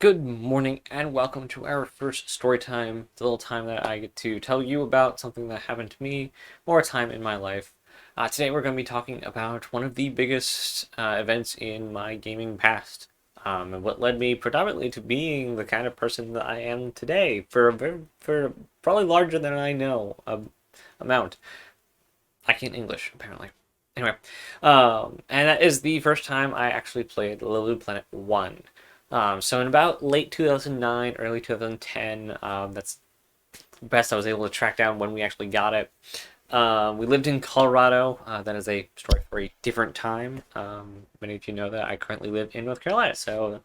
Good morning and welcome to our first story time, the little time that I get to tell you about something that happened to me more time in my life. Today we're going to be talking about one of the biggest events in my gaming past, and what led me predominantly to being the kind of person that I am today for probably larger than I know amount. I can't English apparently. Anyway, and that is the first time I actually played Little Planet 1. So in about late 2009, early 2010, that's the best I was able to track down when we actually got it. We lived in Colorado. That is a story for a different time. Many of you know that I currently live in North Carolina, so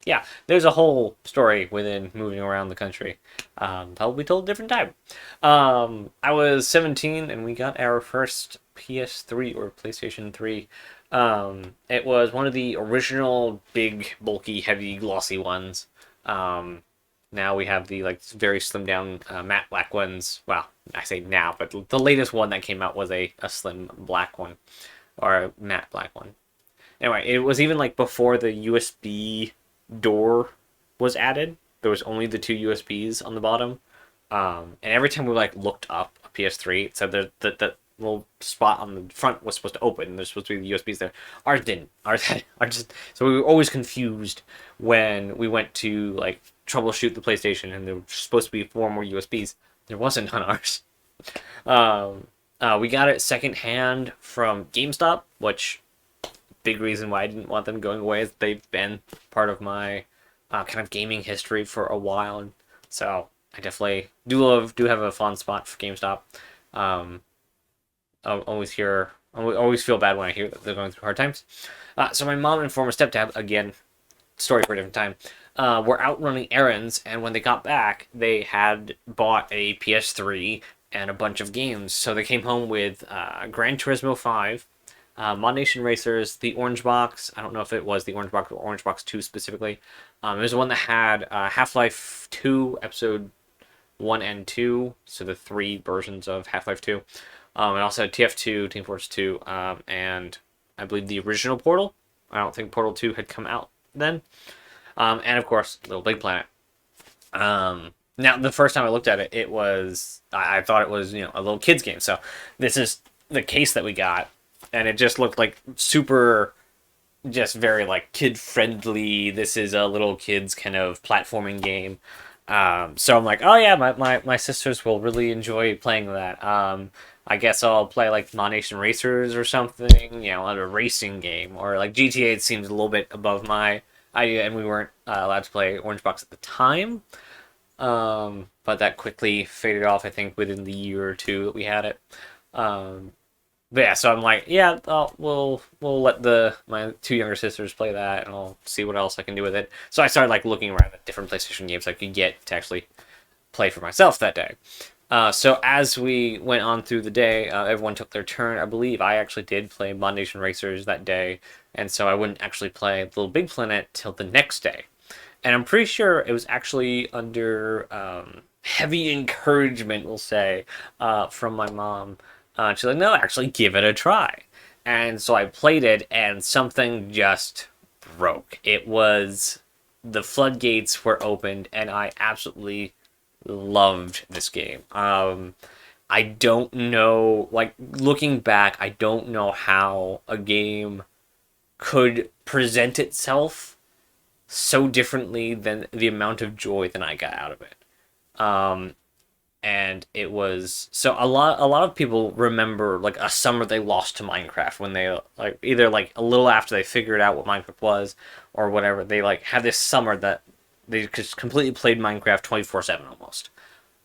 yeah, there's a whole story within moving around the country. That will be told a different time. I was 17 and we got our first PS3 or PlayStation 3. It was one of the original big, bulky, heavy, glossy ones. Now we have the very slim down matte black ones. Well, I say now, but the latest one that came out was a slim black one or a matte black one. Anyway, it was even before the USB door was added. There was only the two USBs on the bottom. And every time we looked up a PS3, it said that little spot on the front was supposed to open. There's supposed to be the USBs there. Ours didn't. Ours just so we were always confused when we went to troubleshoot the PlayStation, and there were supposed to be 4 more USBs. There wasn't on ours. We got it secondhand from GameStop, which big reason why I didn't want them going away is they've been part of my kind of gaming history for a while, and so I definitely do have a fond spot for GameStop. I always feel bad when I hear that they're going through hard times. So my mom and former stepdad, again, story for a different time, were out running errands, and when they got back, they had bought a PS3 and a bunch of games. So they came home with Gran Turismo 5, Mod Nation Racers, the Orange Box. I don't know if it was the Orange Box or Orange Box 2 specifically. It was the one that had Half-Life 2, Episode 1 and 2, so the 3 versions of Half-Life 2. And also TF2, Team Fortress 2, and I believe the original Portal. I don't think Portal 2 had come out then. And of course, Little Big Planet. Now, the first time I looked at it, I thought it was, a little kid's game. So this is the case that we got, and it just looked like super, just very kid-friendly. This is a little kid's kind of platforming game. So I'm like, oh yeah, my sisters will really enjoy playing that. I guess I'll play Mod Nation Racers or something, a racing game. Or GTA, it seems a little bit above my idea, and we weren't allowed to play Orange Box at the time. But that quickly faded off, I think, within the year or two that we had it. But yeah, so I'm like, yeah, we'll let my 2 younger sisters play that, and I'll see what else I can do with it. So I started looking around at different PlayStation games I could get to actually play for myself that day. So as we went on through the day, everyone took their turn. I believe I actually did play Mod Nation Racers that day, and so I wouldn't actually play Little Big Planet till the next day. And I'm pretty sure it was actually under heavy encouragement, we'll say, from my mom. She's like, no, actually give it a try. And so I played it, and something just broke. The floodgates were opened, and I absolutely loved this game. I don't know, looking back, I don't know how a game could present itself so differently than the amount of joy that I got out of it. And it was so a lot of people remember a summer they lost to Minecraft when they either a little after they figured out what Minecraft was or whatever. They had this summer that they just completely played Minecraft 24/7 almost.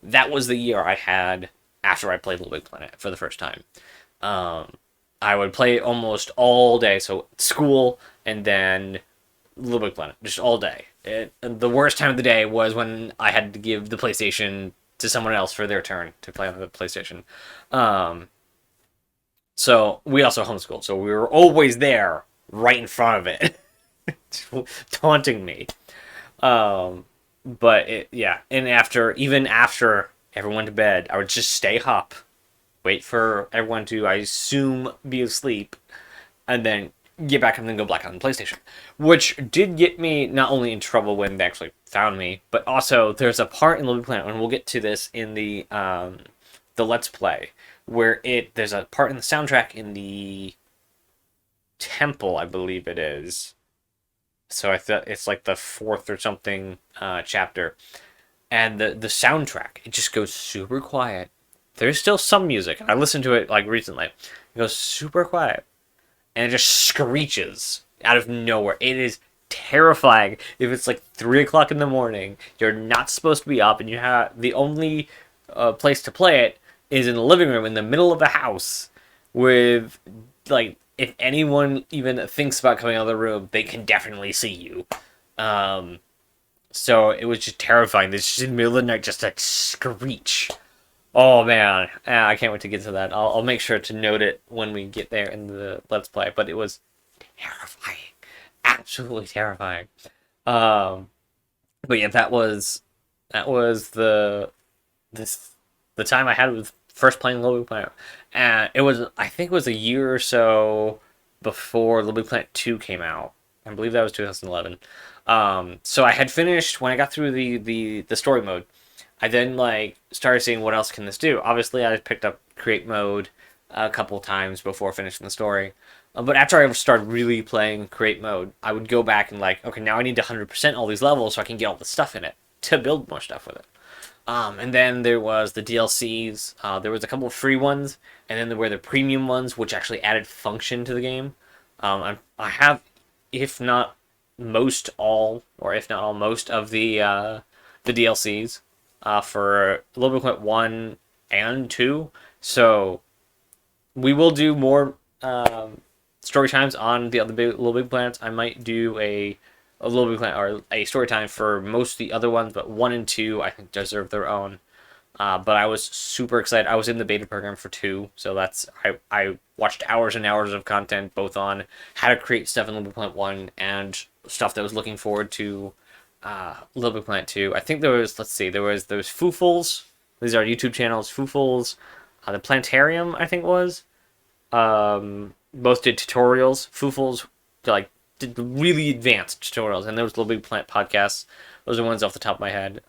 That was the year I had after I played Little Big Planet for the first time. I would play almost all day, so school and then Little Big Planet, just all day. The worst time of the day was when I had to give the PlayStation to someone else for their turn to play on the PlayStation. So we also homeschooled, so we were always there, right in front of it, taunting me. But yeah, and even after everyone went to bed, I would just stay up, wait for everyone to, I assume, be asleep, and then get back and then go black on the PlayStation, which did get me not only in trouble when they actually found me, but also there's a part in Little Big Planet, and we'll get to this in the Let's Play, where there's a part in the soundtrack in the temple, I believe it is. So I thought it's like the fourth or something chapter, and the soundtrack, it just goes super quiet. There's still some music, and I listened to it like recently. It goes super quiet, and it just screeches out of nowhere. It is terrifying. If it's like 3 o'clock in the morning, you're not supposed to be up, and you have the only place to play it is in the living room in the middle of the house, with like, if anyone even thinks about coming out of the room, they can definitely see you. So it was just terrifying. This just in the middle of the night, just like screech. Oh man, I can't wait to get to that. I'll make sure to note it when we get there in the Let's Play. But it was terrifying, absolutely terrifying. But yeah, that was the time I had with first playing Little Big Planet, and I think it was a year or so before Little Big Planet 2 came out. I believe that was 2011. So I had finished when I got through the story mode. I then like started seeing what else can this do. Obviously, I picked up create mode a couple times before finishing the story. But after I started really playing create mode, I would go back and like, okay, now I need to 100% all these levels so I can get all the stuff in it to build more stuff with it. And then there was the DLCs. There was a couple of free ones, and then there were the premium ones, which actually added function to the game. I have, if not most all, or if not all, most of the DLCs for Little Big Planet 1 and 2. So we will do more story times on the other Little Big Planets. I might do a Little Big Planet or a story time for most of the other ones, but 1 and 2 I think deserve their own. But I was super excited. I was in the beta program for 2, so I watched hours and hours of content both on how to create stuff in Little Big Planet 1 and stuff that was looking forward to Little Big Planet 2. I think there was Foofles. These are YouTube channels. Foofles, the Planetarium, I think was. Both did tutorials. Foofles did really advanced tutorials, and there was Little Big Planet podcasts. Those are ones off the top of my head.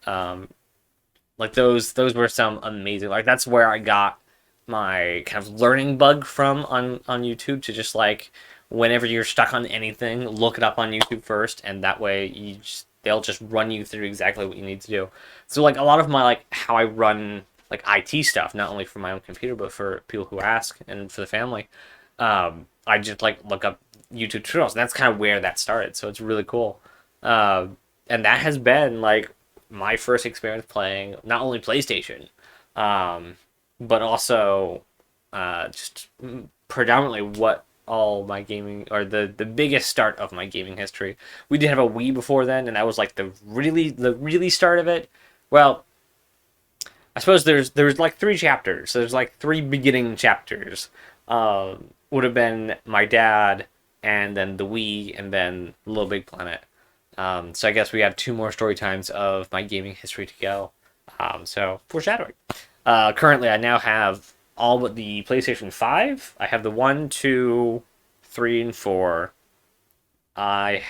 Those were some amazing. Like, that's where I got my kind of learning bug from on YouTube, to just like, whenever you're stuck on anything, look it up on YouTube first, and that way they'll just run you through exactly what you need to do. So like, a lot of my like how I run like IT stuff, not only for my own computer but for people who ask and for the family, I just like look up YouTube tutorials, and that's kind of where that started. So it's really cool, and that has been like my first experience playing not only PlayStation, but also just predominantly what all my gaming, or the biggest start of my gaming history. We did have a Wii before then, and that was like the really start of it. Well, I suppose there's like 3 chapters. There's like 3 beginning chapters. Would have been my dad, and then the Wii, and then Little Big Planet. So I guess we have 2 more story times of my gaming history to go. So foreshadowing. Currently, I now have all but the PlayStation 5. I have the 1, 2, 3, and 4. I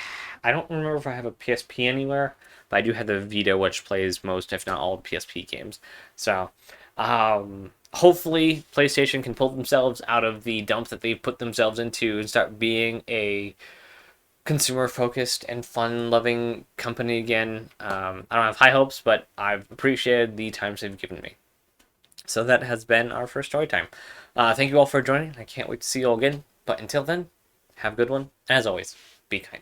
don't remember if I have a PSP anywhere, but I do have the Vita, which plays most, if not all, PSP games. So, hopefully, PlayStation can pull themselves out of the dump that they've put themselves into and start being a consumer-focused and fun-loving company again. I don't have high hopes, but I've appreciated the times they've given me. So that has been our first story time. Thank you all for joining. I can't wait to see you all again. But until then, have a good one. As always, be kind.